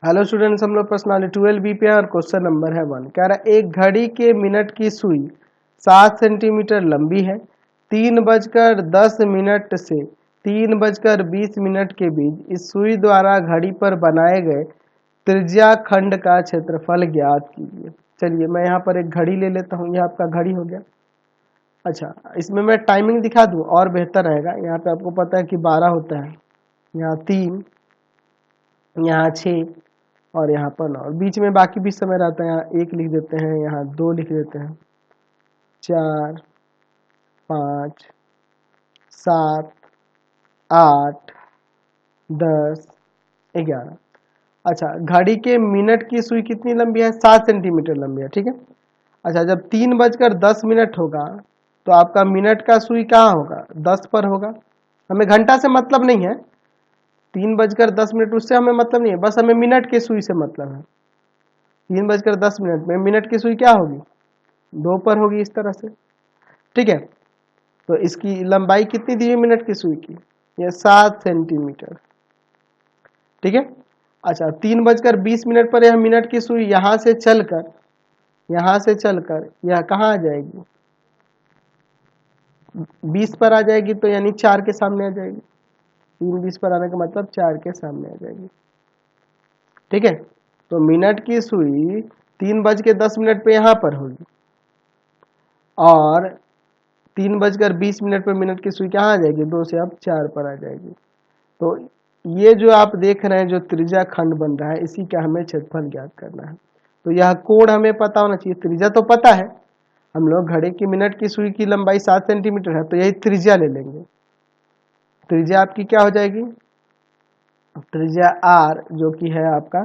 Hello students, हम लोग personality 12 B पे हैं और क्वेश्चन नंबर है 1। कह रहा है एक घड़ी के मिनट की सुई 7 सेंटीमीटर लंबी है। 3:10 से 3:20 के बीच इस सुई द्वारा घड़ी पर बनाए गए त्रिज्या खंड का क्षेत्रफल ज्ञात कीजिए। चलिए मैं यहाँ पर एक घड़ी ले लेता हूँ। यह आपका घड़ी हो गया। अच्छा, इसमें मैं टाइमिंग दिखा दूँ और बेहतर रहेगा। यहाँ पे आपको पता है कि 12 होता है, यहाँ 3, यहाँ 6 और यहाँ पर 9, और बीच में बाकी भी समय रहता है। यहाँ 1 लिख देते हैं, यहाँ 2 लिख देते हैं, 4, 5, 7, 8, 10, 11। अच्छा, घड़ी के मिनट की सुई कितनी लंबी है? 7 सेंटीमीटर लंबी है। ठीक है। अच्छा, जब 3:10 होगा तो आपका मिनट का सुई कहाँ होगा? 10 पर होगा। हमें घंटा से मतलब नहीं है, 3:10 उससे हमें मतलब नहीं है, बस हमें मिनट के सुई से मतलब है। 3:10 में मिनट की सुई क्या होगी? 2 पर होगी, इस तरह से। ठीक है। तो इसकी लंबाई कितनी दी है मिनट की सुई की? ये 7 सेंटीमीटर। ठीक है। अच्छा, 3:20 पर यह मिनट की सुई यहां से चलकर यह कहाँ आ जाएगी? 20 पर आ जाएगी, तो यानी 4 के सामने आ जाएगी। 3:20 पर आने का मतलब 4 के सामने आ जाएगी। ठीक है। तो मिनट की सुई 3:10 पे यहां पर होगी और 3:20 पर मिनट की सुई कहाँ आ जाएगी? 2 से अब 4 पर आ जाएगी। तो ये जो आप देख रहे हैं जो त्रिज्या खंड बन रहा है, इसी का हमें क्षेत्रफल ज्ञात करना है। तो यह कोण हमें पता होना चाहिए। त्रिज्या तो पता है, हम लोग घड़ी की मिनट की सुई की लंबाई 7 सेंटीमीटर है, तो यही त्रिज्या ले लेंगे। त्रिज्या आपकी क्या हो जाएगी? त्रिज्या आर, जो कि है आपका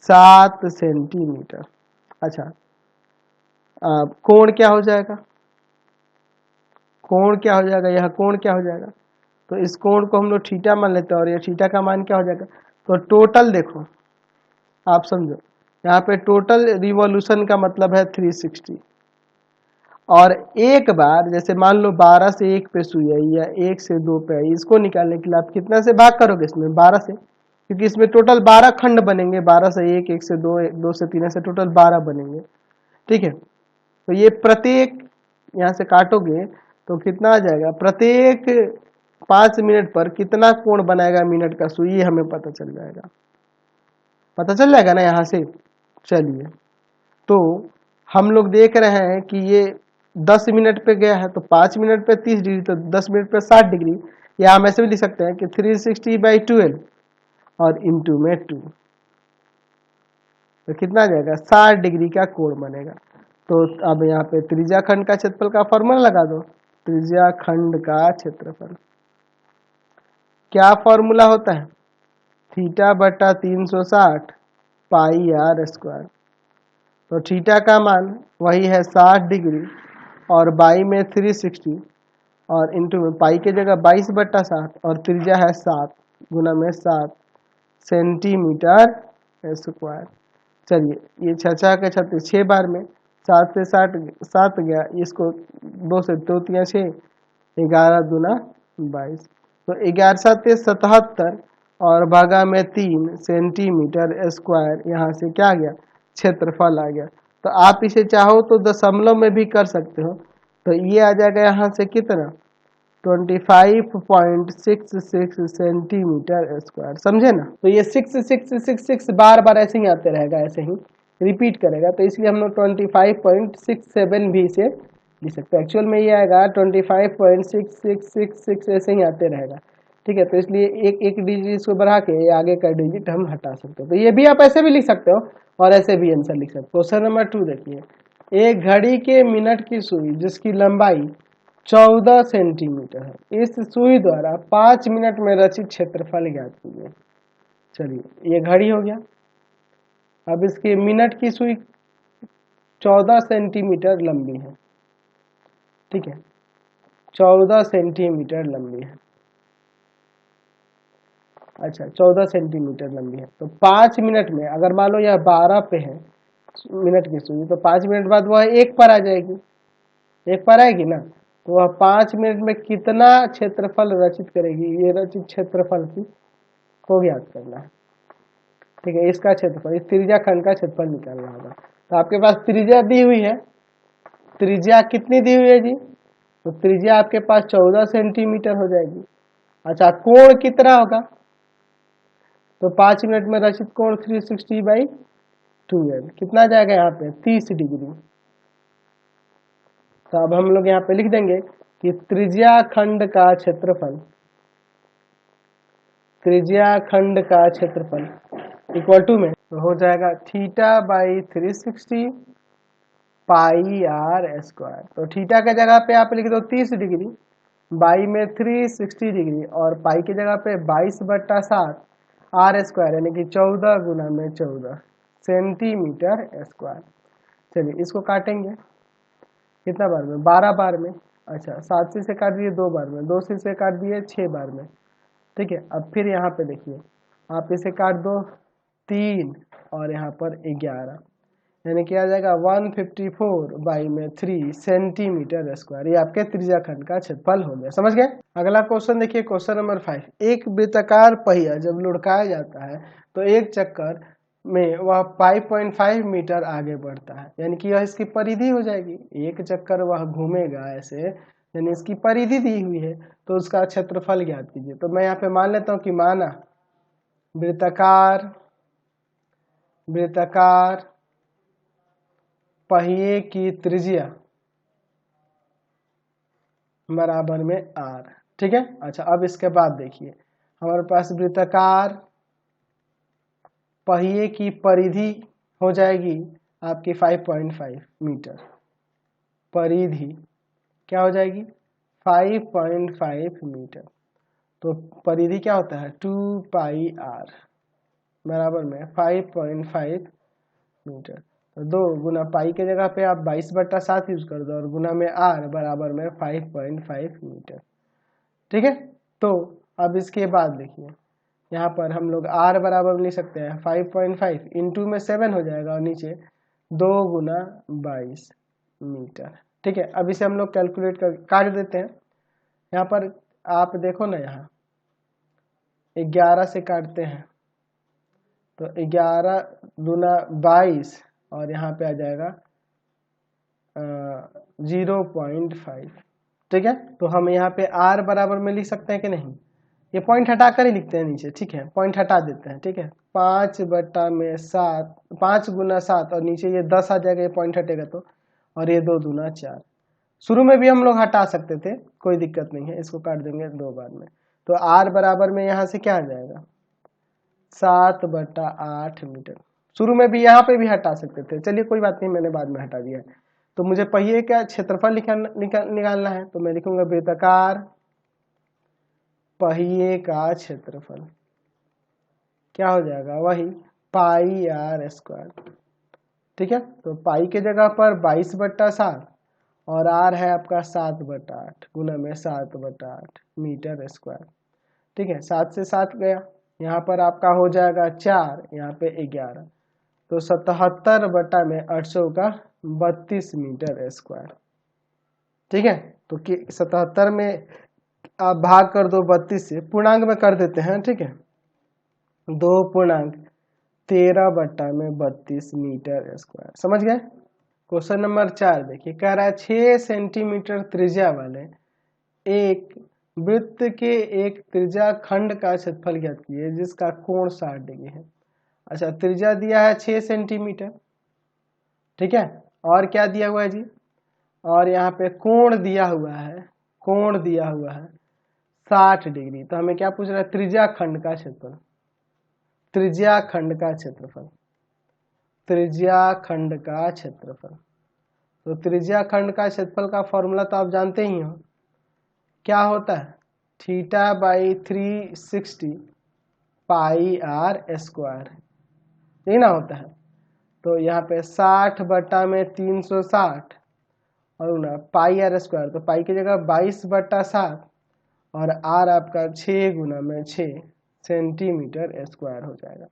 7 सेंटीमीटर। अच्छा, कोण क्या हो जाएगा? कोण क्या हो जाएगा? यह कोण क्या हो जाएगा? तो इस कोण को हम लोग थीटा मान लेते हैं और ये थीटा का मान क्या हो जाएगा? तो टोटल देखो, आप समझो, यहाँ पे टोटल रिवॉल्यूशन का मतलब है 360। और एक बार जैसे मान लो 12 से 1 पे सुई आई या 1 से 2 पे आई, इसको निकालने के लिए आप कितना से भाग करोगे? इसमें 12 से, क्योंकि इसमें टोटल 12 खंड बनेंगे। 12 से 1, 1 से 2, 2 से 3, ऐसे टोटल 12 बनेंगे। ठीक है। तो ये प्रत्येक, यहाँ से काटोगे तो कितना आ जाएगा? प्रत्येक 5 मिनट पर कितना कोण बनाएगा मिनट का सुई, ये हमें पता चल जाएगा। पता चल जाएगा ना यहाँ से। चलिए, तो हम लोग देख रहे हैं कि ये 10 मिनट पे गया है, तो 5 मिनट पे 30 डिग्री, तो 10 मिनट पे 60 डिग्री। या हम ऐसे भी लिख सकते हैं कि 360/12 और इंटू में 2, तो कितना आ जाएगा? 60 डिग्री का कोण बनेगा। तो अब यहाँ पे त्रिज्या खंड का क्षेत्रफल का फॉर्मूला लगा दो। त्रिज्या खंड का क्षेत्रफल क्या फॉर्मूला होता है? θ/360 पाई आर स्क्वायर। तो थीटा का मान वही है 60 डिग्री और बाई में 360 और इंटू में पाई के जगह 22/7 और त्रिज्या है 7 गुना में 7 सेंटीमीटर स्क्वायर। चलिए, ये 6 के 36, 6 बार में 7 से 7 गया, इसको 2 से 2 तिया 6, 11 दूना 22, तो 11×7 = 77 और भागा में 3 सेंटीमीटर स्क्वायर। यहाँ से क्या आ गया? क्षेत्रफल आ गया। तो आप इसे चाहो तो दशमलव में भी कर सकते हो। तो ये आ जाएगा यहाँ से कितना? 25.66 सेंटीमीटर स्क्वायर। समझे ना? तो ये 6666 बार बार ऐसे ही आते रहेगा, ऐसे ही रिपीट करेगा, तो इसलिए हम लोग 25.67 भी इसे लिख सकते हैं। एक्चुअल में ये आएगा 25.6666 ऐसे ही आते रहेगा। ठीक है। तो इसलिए एक एक डिजिट इसको बढ़ा के आगे का डिजिट हम हटा सकते हो। तो ये भी आप ऐसे भी लिख सकते हो और ऐसे भी आंसर लिख सकते हो। क्वेश्चन नंबर 2 देखिए, एक घड़ी के मिनट की सुई जिसकी लंबाई 14 सेंटीमीटर है, इस सुई द्वारा 5 मिनट में रचित क्षेत्रफल ज्ञात कीजिए। चलिए, ये घड़ी हो गया। अब इसकी मिनट की सुई 14 सेंटीमीटर लंबी है। ठीक है, 14 सेंटीमीटर लंबी है। अच्छा, 14 सेंटीमीटर लंबी है। तो 5 मिनट में, अगर मान लो यह 12 पे है मिनट की सुई, तो 5 मिनट बाद वह 1 पर आ जाएगी। 1 पर आएगी ना, तो वह 5 मिनट में कितना क्षेत्रफल रचित करेगी? ये रचित क्षेत्रफल की को ज्ञात करना है। ठीक है, इसका क्षेत्रफल, इस त्रिज्या खंड का क्षेत्रफल निकालना होगा। तो आपके पास त्रिज्या दी हुई है, त्रिज्या कितनी दी हुई है जी? तो त्रिज्या आपके पास 14 सेंटीमीटर हो जाएगी। अच्छा, कोण कितना होगा? तो 5 मिनट में रचित कोण 360/2l कितना जाएगा यहाँ पे? 30 डिग्री। तो अब हम लोग यहाँ पे लिख देंगे कि त्रिज्या खंड का क्षेत्रफल, त्रिज्या खंड का क्षेत्रफल इक्वल टू में तो हो जाएगा θ/360 पाई आर स्क्वायर। तो थीटा के जगह पे आप लिख दो 30 डिग्री, बाई में 360 डिग्री और पाई की जगह पे 22/7 आर स्क्वायर यानी कि 14 गुना में 14 सेंटीमीटर स्क्वायर। चलिए इसको काटेंगे कितना बार में? 12 बार में। अच्छा, 7 से काट दिए 2 बार में, 2 से काट दिए 6 बार में। ठीक है, अब फिर यहाँ पे देखिए, आप इसे काट दो 3 और यहाँ पर 11 यानी कि आ जाएगा 154/3 सेंटीमीटर स्क्वायर। ये आपके त्रिज्या खंड का क्षेत्रफल हो गया। समझ गए? अगला क्वेश्चन देखिए, क्वेश्चन नंबर 5। एक वृत्ताकार पहिया जब लुढ़काया जाता है तो एक चक्कर में वह 5.5 मीटर आगे बढ़ता है, यानी कि यह इसकी परिधि हो जाएगी। एक चक्कर वह घूमेगा ऐसे, यानी इसकी परिधि दी हुई है, तो उसका क्षेत्रफल ज्ञात कीजिए। तो मैं यहाँ पे मान लेता हूँ कि माना वृत्ताकार पहिए की त्रिज्या बराबर में r। ठीक है। अच्छा, अब इसके बाद देखिए, हमारे पास वृत्ताकार पहिए की परिधि हो जाएगी आपकी 5.5 मीटर। परिधि क्या हो जाएगी? 5.5 मीटर। तो परिधि क्या होता है? 2 पाई r बराबर में 5.5 मीटर। तो 2 गुना पाई के जगह पे आप 22/7 यूज कर दो और गुना में r बराबर में 5.5 मीटर। ठीक है। तो अब इसके बाद देखिए, यहाँ पर हम लोग r बराबर लिख सकते हैं 5.5 इंटू में 7 हो जाएगा और नीचे 2 गुना 22 मीटर। ठीक है, अब इसे हम लोग कैलकुलेट कर काट देते हैं। यहाँ पर आप देखो ना, यहाँ 11 से काटते हैं तो 11 गुना 22 और यहाँ पे आ जाएगा 0.5। ठीक है, तो हम यहाँ पे r बराबर में लिख सकते हैं कि नहीं? ये पॉइंट हटा कर ही लिखते हैं नीचे। ठीक है, पॉइंट हटा देते हैं। ठीक है, 5/7 5 गुना 7 और नीचे ये 10 आ जाएगा, ये पॉइंट हटेगा तो, और ये 2 दूना 4। शुरू में भी हम लोग हटा सकते थे, कोई दिक्कत नहीं है, इसको काट देंगे 2 बार में। तो r बराबर में यहाँ से क्या आ जाएगा? 7/8 मीटर। शुरू में भी यहाँ पे भी हटा सकते थे, चलिए कोई बात नहीं, मैंने बाद में हटा दिया है। तो मुझे पहिए का क्षेत्रफल निकालना है, तो मैं लिखूंगा वृत्ताकार पहिए का क्षेत्रफल क्या हो जाएगा? वही पाई आर स्क्वायर। ठीक है, तो पाई के जगह पर 22/7 और आर है आपका 7/8 गुना में 7/8 मीटर स्क्वायर। ठीक है, 7 से 7 गया, यहाँ पर आपका हो जाएगा 4, यहाँ पे 11, तो 77/800 का 32 मीटर स्क्वायर। ठीक है, तो 77 में आप भाग कर दो 32 से, पूर्णांक में कर देते हैं। ठीक है, 2.13/32 मीटर स्क्वायर। समझ गए? क्वेश्चन नंबर 4 देखिए, कह रहा है 6 सेंटीमीटर त्रिज्या वाले एक वृत्त के एक त्रिज्या खंड का क्षेत्रफल ज्ञात कीजिए जिसका कोण 60 डिग्री है। अच्छा, त्रिज्या दिया है 6 सेंटीमीटर। ठीक है, और क्या दिया हुआ है जी? और यहाँ पे कोण दिया हुआ है, कोण दिया हुआ है 60 डिग्री। तो हमें क्या पूछ रहा है? त्रिज्या खंड का क्षेत्रफल, त्रिज्या खंड का क्षेत्रफल, त्रिज्या खंड का क्षेत्रफल। तो त्रिज्या खंड का क्षेत्रफल का फॉर्मूला तो आप जानते ही हो, क्या होता है? θ/360 पाई आर स्क्वायर, यही ना होता है। तो यहाँ पे 60/360 और ना पाई आर स्क्वायर, तो पाई की जगह 22/7 और आर आपका 6 गुना में 6 सेंटीमीटर स्क्वायर हो जाएगा।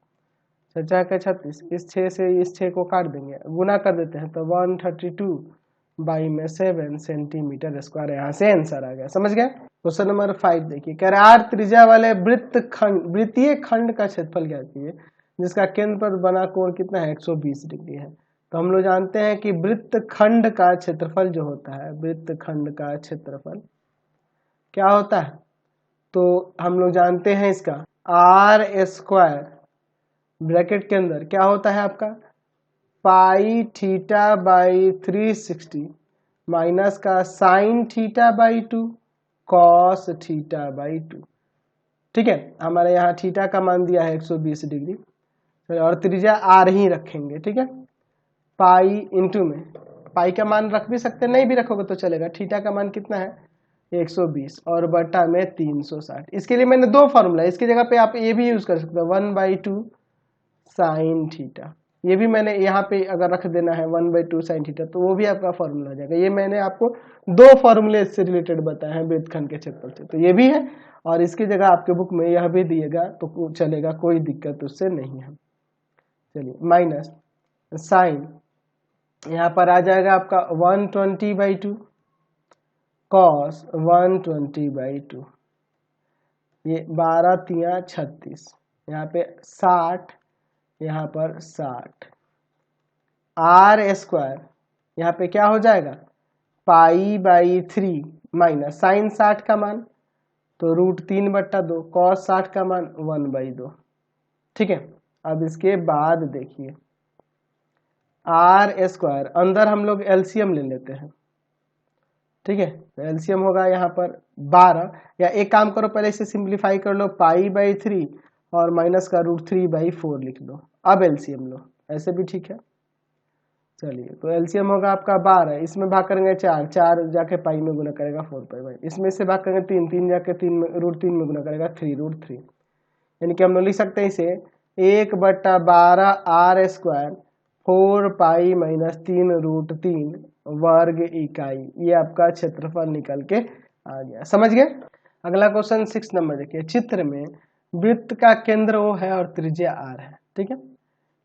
6 के 36, इस 6 से इस 6 को काट देंगे, गुना कर देते हैं तो 132/7 सेंटीमीटर स्क्वायर। यहाँ से आंसर आ गया। समझ गए? क्वेश्चन नंबर 5 देखिए, कह रहा है r त्रिज्या वाले वृत्तीय खंड का क्षेत्रफल ज्ञात कीजिए जिसका केंद्र पर बना कोण कितना है 120 डिग्री है। तो हम लोग जानते हैं कि वृत्तखंड का क्षेत्रफल जो होता है, वृत्तखंड का क्षेत्रफल क्या होता है, तो हम लोग जानते हैं इसका आर स्क्वायर ब्रैकेट के अंदर क्या होता है आपका पाई थीटा बाई 360 माइनस का sign theta by 2 cos theta by 2। ठीक है, हमारे यहाँ थीटा का मान दिया है 120 डिग्री और त्रिज्या आर ही रखेंगे। ठीक है, पाई इंटू में पाई का मान रख भी सकते हैं, नहीं भी रखोगे तो चलेगा। थीटा का मान कितना है 120 और बटा में 360। इसके लिए मैंने दो फॉर्मूला, इसकी जगह पे आप ये भी यूज कर सकते हो 1/2 साइन थीटा। ये भी मैंने यहाँ पे अगर रख देना है 1/2 साइन थीटा तो वो भी आपका फॉर्मूला आ जाएगा। ये मैंने आपको दो फॉर्मूले इससे रिलेटेड बताए हैं वृत्तखंड के क्षेत्रफल से, तो ये भी है और इसकी जगह आपके बुक में यह भी दिएगा तो चलेगा, कोई दिक्कत उससे नहीं है। चलिए माइनस साइन यहाँ पर आ जाएगा आपका 120/2 कॉस 120/2, ये 12 तिया 36, यहाँ पे 60, यहाँ पर 60। आर स्क्वायर यहाँ पे क्या हो जाएगा पाई/3 माइनस साइन 60 का मान तो √3/2 कॉस 60 का मान 1/2। ठीक है, अब इसके बाद देखिए आर स्क्वायर, अंदर हम लोग एलसीएम ले लेते हैं। ठीक है, तो एलसीएम होगा यहाँ पर 12, या एक काम करो पहले इसे सिंप्लीफाई कर लो, पाई/3 और माइनस का √3/4 लिख लो। अब एलसीएम लो, ऐसे भी ठीक है। चलिए तो एलसीएम होगा आपका 12, इसमें भाग करेंगे 4, 4 जाके पाई में गुना करेगा 4 इसमें से भाग करेंगे 3, 3 जाके 3 में √3 में गुना करेगा 3√3, यानी कि हम लोग लिख सकते हैं इसे 1/12 आर स्क्वायर 4 पाई माइनस 3√3 वर्ग इकाई। ये आपका क्षेत्रफल निकल के आ गया, समझ गए। अगला क्वेश्चन 6 नंबर देखिए, चित्र में वृत्त का केंद्र O है और त्रिज्या R है। ठीक है,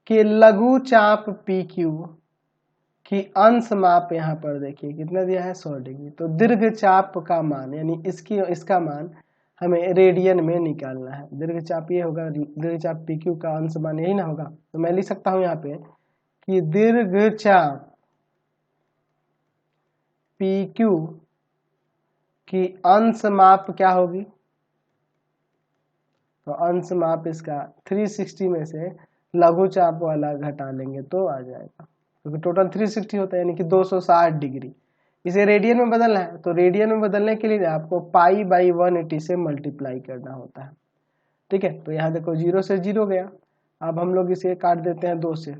कि लघु चाप PQ की अंश माप यहाँ पर देखिए कितना दिया है 100 डिग्री। तो दीर्घ चाप का मान यानी इसका मान हमें रेडियन में निकालना है। दीर्घ चाप ये होगा, दीर्घ चाप PQ का अंश मान यही ना होगा। तो मैं लिख सकता हूँ यहाँ पे कि दीर्घ चाप PQ की अंश माप क्या होगी, तो अंश माप इसका 360 में से लघु चाप वाला घटा लेंगे तो आ जाएगा, क्योंकि टोटल 360 होता है यानी कि 260 डिग्री। इसे रेडियन में बदलना है, तो रेडियन में बदलने के लिए आपको पाई/180 से मल्टीप्लाई करना होता है। ठीक है, तो यहाँ देखो 0 से 0 गया। अब हम लोग इसे काट देते हैं 2 से,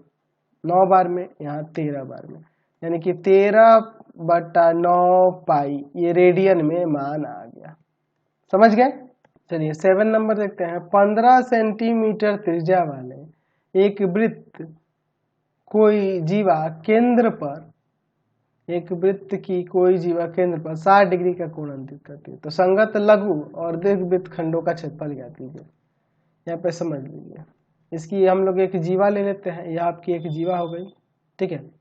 9 बार में, यहाँ 13 बार में, यानी कि 13/9 पाई, ये रेडियन में मान आ गया। समझ गए। चलिए 7 नंबर देखते हैं। 15 सेंटीमीटर त्रिज्या वाले एक वृत्त कोई जीवा केंद्र पर, एक वृत्त की कोई जीवा केंद्र पर 60 डिग्री का कोण अंकित करती है। तो संगत लघु और दीर्घवृत्त खंडों का क्षेत्रफल ज्ञात कीजिए। यहाँ पे समझ लीजिए, इसकी हम लोग एक जीवा ले लेते हैं, यह आपकी एक जीवा हो गई। ठीक है,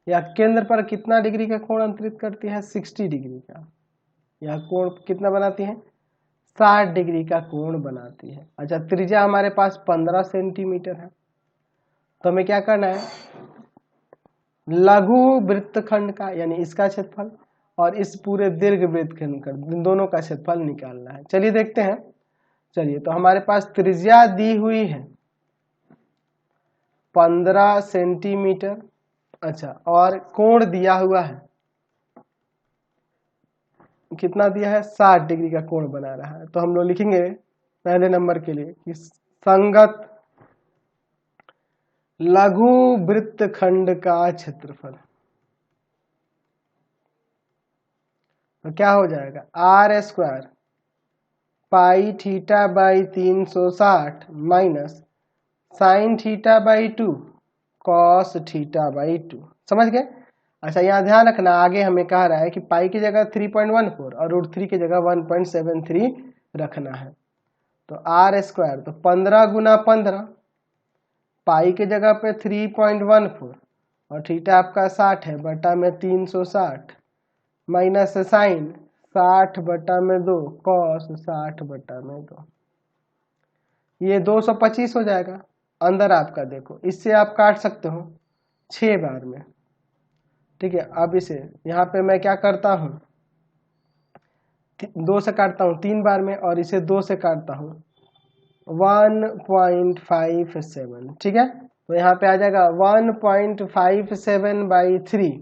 यह केंद्र पर कितना डिग्री का कोण अंतरित करती है 60 डिग्री का। यह कोण कितना बनाती है 60 डिग्री का कोण बनाती है। अच्छा, त्रिज्या हमारे पास 15 सेंटीमीटर है, तो हमें क्या करना है लघु वृत्तखंड का यानी इसका क्षेत्रफल और इस पूरे दीर्घ वृत्तखंड का, दोनों का क्षेत्रफल निकालना है। चलिए देखते हैं। चलिए तो हमारे पास त्रिज्या दी हुई है 15 सेंटीमीटर। अच्छा, और कोण दिया हुआ है कितना दिया है 60 डिग्री का कोण बना रहा है। तो हम लोग लिखेंगे पहले नंबर के लिए कि संगत लघु वृत्तखंड का क्षेत्रफल, तो क्या हो जाएगा R square pi theta by 360 minus sine theta by 2 cos theta by 2। समझ गए। अच्छा, यहाँ ध्यान रखना, आगे हमें कह रहा है कि पाई की जगह 3.14 और √3 की जगह 1.73 रखना है। तो आर स्क्वायर तो 15 गुना 15, पाई की जगह पे 3.14 और थीटा आपका 60 है, बटा में 360 माइनस साइन 60/2 कॉस 60/2, ये 225 हो जाएगा। अंदर आपका देखो, इससे आप काट सकते हो 6 बार में, ठीक है। अब इसे यहाँ पे मैं क्या करता हूँ, 2 से काटता हूँ 3 बार में, और इसे 2 से काटता हूँ 1.57, ठीक है। तो यहाँ पे आ जाएगा 1.57/3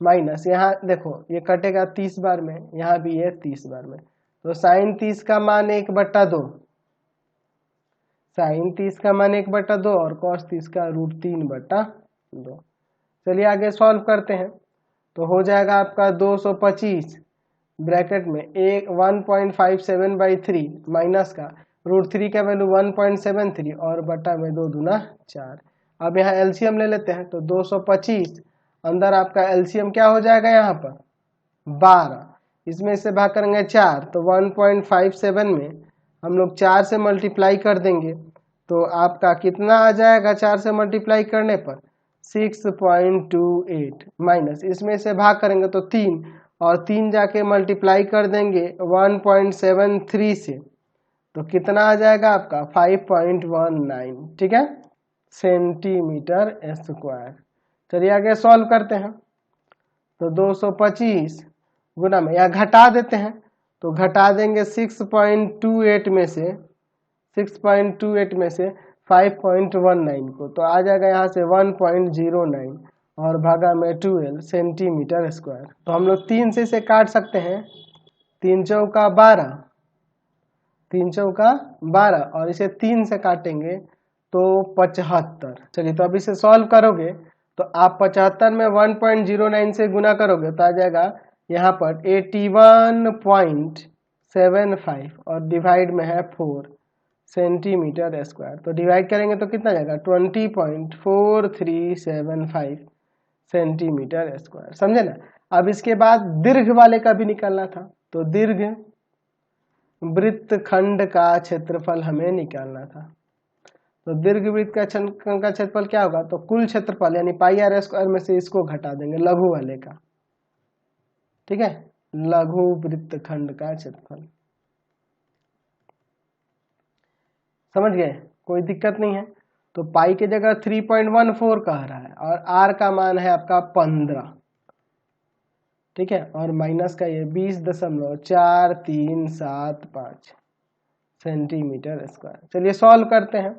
माइनस, यहाँ देखो ये कटेगा 30 बार में, यहाँ भी है 30 बार में, तो साइन 30 का मान 1/2, साइन 30 का मान 1/2 और कॉस 30 का √3/2। चलिए आगे सॉल्व करते हैं। तो हो जाएगा आपका 225 ब्रैकेट में 1.57/3 माइनस का √3 का वैल्यू 1.73 और बटा में 2 दूना 4। अब यहाँ एलसीएम ले लेते हैं, तो 225 अंदर आपका एलसीएम क्या हो जाएगा, यहाँ पर 12, इसमें से भाग करेंगे 4, तो 1.57 में हम लोग 4 से मल्टीप्लाई कर देंगे, तो आपका कितना आ जाएगा 4 से मल्टीप्लाई करने पर 6.28 माइनस, इसमें से भाग करेंगे तो 3, और 3 जाके मल्टीप्लाई कर देंगे 1.73 से, तो कितना आ जाएगा आपका 5.19, ठीक है, सेंटीमीटर स्क्वायर। चलिए आगे सॉल्व करते हैं। तो 225 गुना में या घटा देते हैं, तो घटा देंगे 6.28 में से 5.19 को, तो आ जाएगा यहाँ से 1.09 और भागा में 12 सेंटीमीटर स्क्वायर। तो हम लोग 3 से इसे काट सकते हैं, 3 चौका 12, 3 चौका 12, और इसे 3 से काटेंगे तो 75। चलिए तो अब इसे सॉल्व करोगे तो आप 75 में 1.09 से गुना करोगे तो आ जाएगा यहाँ पर 81.75 और डिवाइड में है 4 सेंटीमीटर स्क्वायर। तो डिवाइड करेंगे तो कितना जाएगा 20.4375 सेंटीमीटर स्क्वायर, समझे ना। अब इसके बाद दीर्घ वाले का भी निकालना था, तो दीर्घ वृत्तखंड का क्षेत्रफल हमें निकालना था। तो दीर्घ वृत्त का क्षेत्रफल क्या होगा, तो कुल क्षेत्रफल यानी πr² में से इसको घटा देंगे लघु वाले का, ठीक है, लघु वृत्तखंड का क्षेत्रफल। समझ गए, कोई दिक्कत नहीं है। तो पाई की जगह 3.14 कह रहा है और आर का मान है आपका 15, ठीक है, और माइनस का ये 20.4375 सेंटीमीटर स्क्वायर। चलिए सॉल्व करते हैं।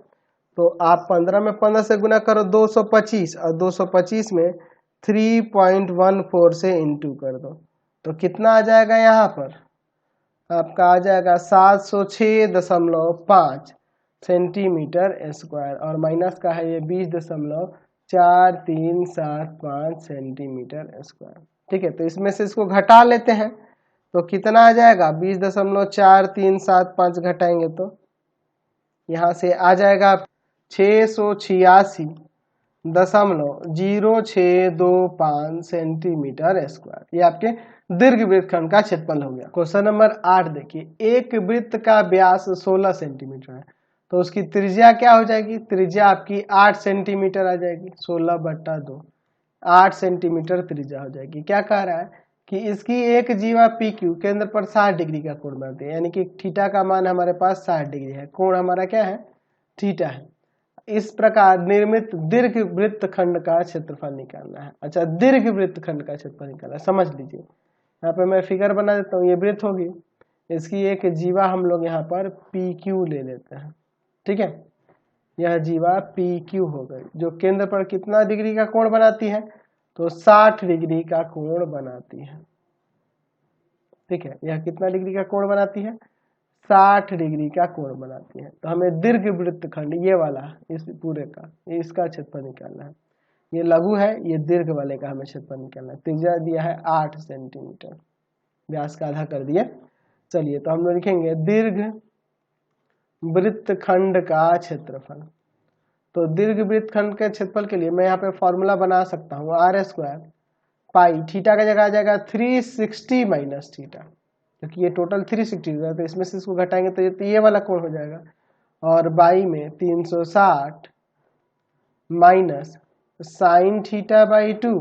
तो आप 15 में 15 से गुना करो 225 और 225 में 3.14 से इंटू कर दो, तो कितना आ जाएगा, यहाँ पर आपका आ जाएगा 706.5 सेंटीमीटर स्क्वायर और माइनस का है ये 20.4375 सेंटीमीटर स्क्वायर, ठीक है। तो इसमें से इसको घटा लेते हैं, तो कितना आ जाएगा 20.4375 घटाएंगे तो यहाँ से आ जाएगा 686.0625 सेंटीमीटर स्क्वायर। ये आपके दीर्घ वृत्तखंड का क्षेत्रफल हो गया। क्वेश्चन नंबर 8 देखिए, एक वृत्त का व्यास 16 सेंटीमीटर है, तो उसकी त्रिज्या क्या हो जाएगी, त्रिज्या आपकी 8 सेंटीमीटर आ जाएगी, 16/2 8 सेंटीमीटर त्रिज्या हो जाएगी। क्या कह रहा है कि इसकी एक जीवा PQ केंद्र पर 60 डिग्री का कोण बनाती है, यानी कि थीटा का मान हमारे पास 60 डिग्री है, कोण हमारा क्या है, थीटा है। इस प्रकार निर्मित दीर्घ वृत्तखंड का क्षेत्रफल निकालना है। अच्छा, दीर्घ वृत्तखंड का क्षेत्रफल निकालना है, समझ लीजिए। यहाँ पे मैं फिगर बना देता हूँ, ये वृत्त होगी, इसकी एक जीवा हम लोग यहाँ पर PQ ले लेते हैं, ठीक है। यह जीवा PQ हो गई, जो केंद्र पर कितना डिग्री का कोण बनाती है, तो 60 डिग्री का कोण बनाती है, ठीक है। यह कितना डिग्री का कोण बनाती है, 60 डिग्री का कोण बनाती है। तो हमें दीर्घ वृत्तखंड ये वाला इस पूरे का इसका क्षेत्रफल निकालना है। ये लघु है, ये दीर्घ वाले का हमें क्षेत्रफल निकालना है। त्रिज्या दिया है 8 सेंटीमीटर, व्यास का आधा कर दिए। चलिए तो हम लोग लिखेंगे दीर्घ वृत्तखंड का क्षेत्रफल। तो दीर्घ वृत्तखंड के क्षेत्रफल के लिए मैं यहाँ पे फॉर्मूला बना सकता हूँ r² पाई, थीटा का जगह आ जाएगा 360 माइनस थीटा, क्योंकि ये टोटल 360 है, तो इसमें से इसको घटाएंगे तो ये वाला कोण हो जाएगा, और बाई में 360 minus sine theta by 2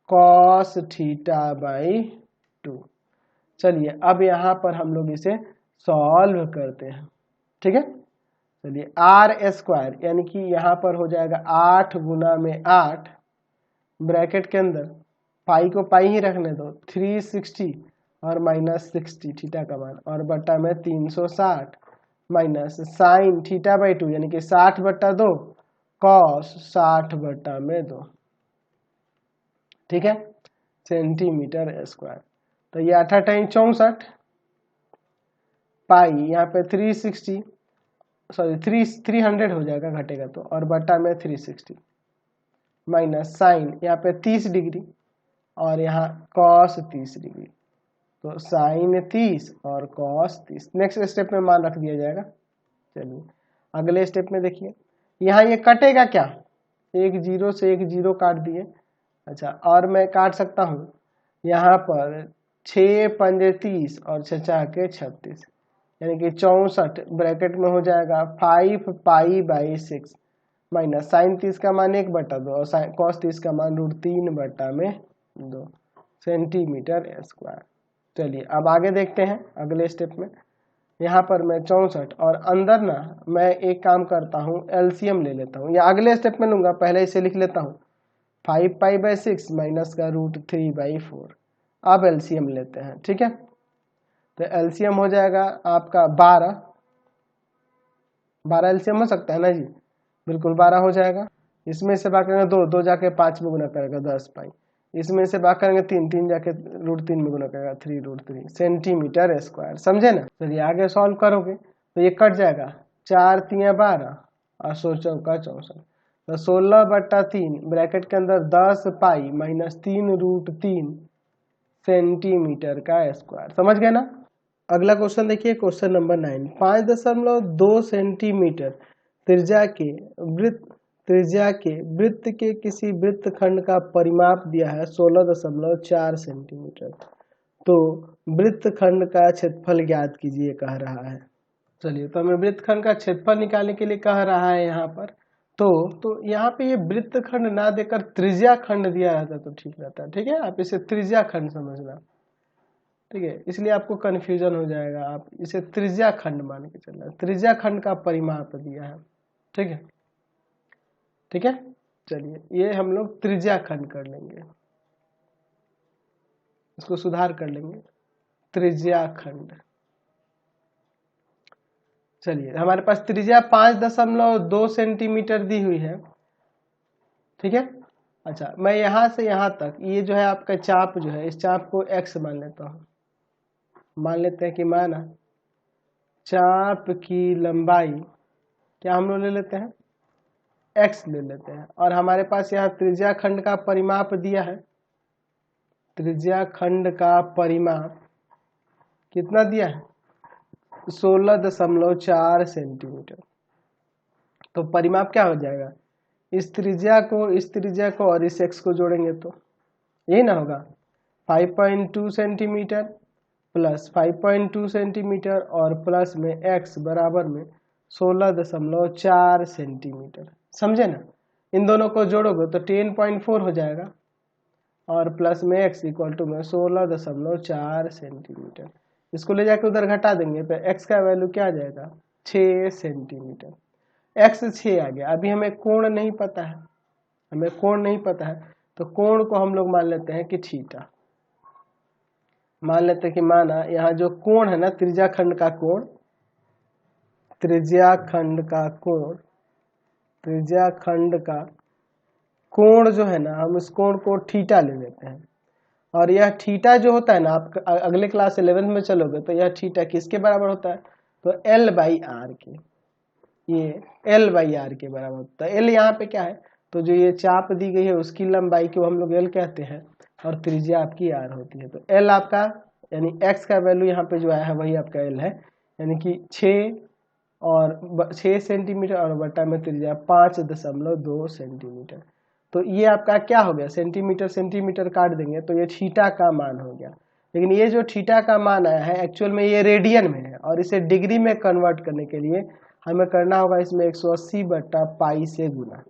cos theta by 2। चलिए अब यहाँ पर हम लोग इसे सॉल्व करते हैं, ठीक है। चलिए आर स्क्वायर यानी कि यहाँ पर हो जाएगा 8 गुना में 8 ब्रैकेट के अंदर पाई को पाई ही रखने दो 360 और माइनस 60 थीटा का मान और बट्टा में 360 माइनस साइन थीटा बाई 2 यानी कि 60/2 कॉस 60/2 ठीक है सेंटीमीटर स्क्वायर। तो ये 8 टाइम 64 पाई यहाँ पे 360 सॉरी 300 हो जाएगा घटेगा तो और बटा में 360 माइनस साइन यहाँ पे 30 डिग्री और यहाँ कॉस 30 डिग्री तो साइन 30 और कॉस 30। नेक्स्ट स्टेप में मान रख दिया जाएगा। चलिए अगले स्टेप में देखिए यहाँ ये कटेगा क्या, एक जीरो से एक जीरो काट दिए। अच्छा और मैं काट सकता हूँ यहाँ पर 6 पंजे 30 और 6 के 36 यानी कि 64 ब्रैकेट में हो जाएगा 5 पाई बाई 6 माइनस साइन 30 का मान 1/2 और कॉस 30 का मान √3/2 सेंटीमीटर स्क्वायर। चलिए अब आगे देखते हैं अगले स्टेप में। यहाँ पर मैं 64 और अंदर ना मैं एक काम करता हूँ एलसीएम ले लेता हूँ या अगले स्टेप में लूंगा, पहले इसे लिख लेता हूँ 5 पाई बाई 6 माइनस का √3/4। अब एलसीएम लेते हैं ठीक है। तो एलसीएम हो जाएगा आपका 12 एलसीएम हो सकता है ना जी, बिल्कुल 12 हो जाएगा। इसमें से भाग करेंगे 2 जाके 5 में गुना करेगा 10 पाई, इसमें से भाग करेंगे 3 जाके √3 में गुना करेगा 3√3 सेंटीमीटर स्क्वायर। समझे ना। चलिए आगे सॉल्व करोगे तो ये कट जाएगा 4 3 12 और 16 चौका 64 तो 16/3 ब्रैकेट के अंदर 10 पाई माइनस 3√3 सेंटीमीटर का स्क्वायर। समझ गए ना। अगला क्वेश्चन देखिए क्वेश्चन नंबर 9। 5.2 सेंटीमीटर त्रिज्या के वृत्त के किसी वृत्तखंड का परिमाप दिया है 16.4 सेंटीमीटर। तो वृत्तखंड का क्षेत्रफल ज्ञात कीजिए कह रहा है। चलिए तो हमें वृत्तखंड का क्षेत्रफल निकालने के लिए कह रहा है यहाँ पर। तो यहाँ पे ये वृत्तखंड ना देकर त्रिज्या खंड दिया रहता तो ठीक रहता। ठीक है आप इसे त्रिज्या खंड समझना। ठीक है इसलिए आपको कंफ्यूजन हो जाएगा, आप इसे त्रिज्या खंड मान के चलना। त्रिज्या खंड का परिमाप दिया है। ठीक है ठीक है। चलिए ये हम लोग त्रिज्या खंड कर लेंगे, इसको सुधार कर लेंगे त्रिज्या खंड। चलिए हमारे पास त्रिज्या 5.2 सेंटीमीटर दी हुई है। ठीक है। अच्छा मैं यहां से यहां तक ये जो है आपका चाप जो है इस चाप को x मान लेता हूं। मान लेते हैं कि माना चाप की लंबाई क्या हम लोग ले लेते हैं x ले लेते हैं और हमारे पास यहाँ त्रिज्या खंड का परिमाप दिया है। त्रिज्या खंड का परिमाप कितना दिया है 16.4 सेंटीमीटर। तो परिमाप क्या हो जाएगा इस त्रिज्या को और इस x को जोड़ेंगे तो यही ना होगा 5.2 सेंटीमीटर प्लस 5.2 सेंटीमीटर और प्लस में x बराबर में 16.4 सेंटीमीटर। समझे ना। इन दोनों को जोड़ोगे तो 10.4 हो जाएगा और प्लस में x इक्वल टू में 16.4 सेंटीमीटर। इसको ले जाके उधर घटा देंगे तो x का वैल्यू क्या आ जाएगा 6 सेंटीमीटर। x 6 आ गया। अभी हमें कोण नहीं पता है, तो कोण को हम लोग मान लेते हैं कि थीटा। मान लेते हैं कि माना यहाँ जो कोण है ना त्रिज्या खंड का कोण जो है ना हम उस कोण को थीटा ले लेते हैं। और यह थीटा जो होता है ना आप अगले क्लास 11 में चलोगे तो यह थीटा किसके बराबर होता है तो L/R के, ये L/R के बराबर होता है। L यहाँ पे क्या है तो जो ये चाप दी गई है उसकी लंबाई को हम लोग L कहते हैं और त्रिज्या आपकी R होती है। तो L आपका यानी x का वैल्यू यहाँ पे जो आया है वही आपका L है यानी कि 6 सेंटीमीटर और बटा में त्रिज्या 5.2 सेंटीमीटर। तो ये आपका क्या हो गया सेंटीमीटर काट देंगे तो ये थीटा का मान हो गया। लेकिन ये जो थीटा का मान आया है एक्चुअल में ये रेडियन में है और इसे डिग्री में कन्वर्ट करने के लिए हमें करना होगा इसमें 180/पाई से गुना।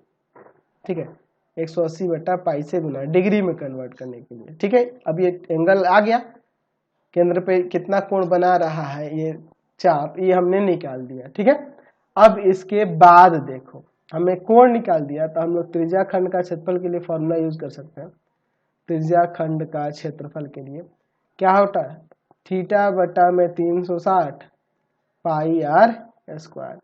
ठीक है 180/पाई से गुना डिग्री में कन्वर्ट करने के लिए। ठीक है अब ये एंगल आ गया, केंद्र पे कितना कोण बना रहा है ये चाप ये हमने निकाल दिया। ठीक है अब इसके बाद देखो हमें कोण निकाल दिया, तो हम लोग त्रिज्या खंड का क्षेत्रफल के लिए फॉर्मूला यूज कर सकते हैं। त्रिज्या खंड का क्षेत्रफल के लिए क्या होता है, थीटा बटा में 360 पाई आर स्क्वायर।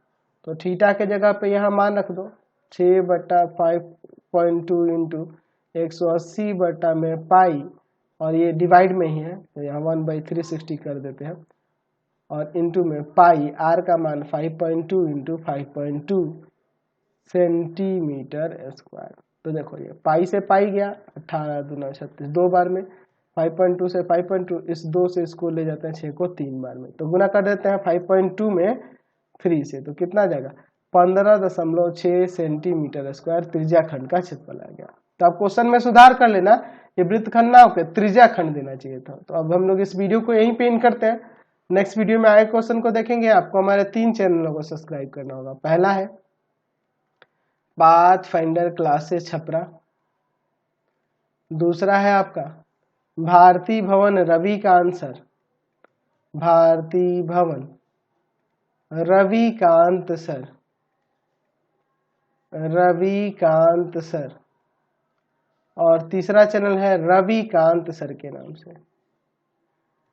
तो थीटा के जगह पे यहाँ मान रख दो 6 बटा 5.2 इंटू 180 बटा में पाई, और ये डिवाइड में ही है तो यहाँ 1/360 कर देते हैं, और इंटू में पाई, आर का मान 5.2 इंटू 5.2 सेंटीमीटर स्क्वायर। तो देखो ये पाई से पाई गया, 18 दूना 36, 2 बार में, 5.2 से 5.2, इस 2 से इसको ले जाते हैं 6 को 3 बार में, तो गुना कर देते हैं 5.2 में 3 से, तो कितना जाएगा 15.6 सेंटीमीटर स्क्वायर त्रिज्या खंड का क्षेत्रफल आ गया। तो आप क्वेश्चन में सुधार कर लेना, ये वृत्तखंड ना होकर त्रिज्या खंड देना चाहिए था। तो अब हम लोग इस वीडियो को यहीं पे एंड करते हैं। नेक्स्ट वीडियो में आए क्वेश्चन को देखेंगे। आपको हमारे 3 चैनलों को सब्सक्राइब करना होगा। पहला है पाथफाइंडर क्लासेस छपरा, दूसरा है आपका भारती भवन रविकांत सर, भारती भवन रविकांत सर, रविकांत सर, और तीसरा चैनल है रविकांत सर के नाम से।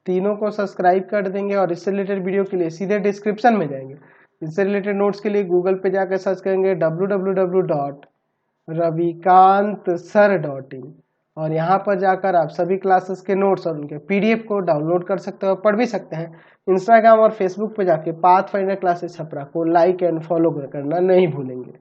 तीनों को सब्सक्राइब कर देंगे और इससे रिलेटेड वीडियो के लिए सीधे डिस्क्रिप्शन में जाएंगे। इससे रिलेटेड नोट्स के लिए गूगल पे जाकर सर्च करेंगे www.ravikantsir.in, और यहाँ पर जाकर आप सभी क्लासेस के नोट्स और उनके पीडीएफ को डाउनलोड कर सकते हो, पढ़ भी सकते हैं। इंस्टाग्राम और फेसबुक पे जाके पाथफाइंडर क्लासेस छपरा को लाइक एंड फॉलो करना नहीं भूलेंगे।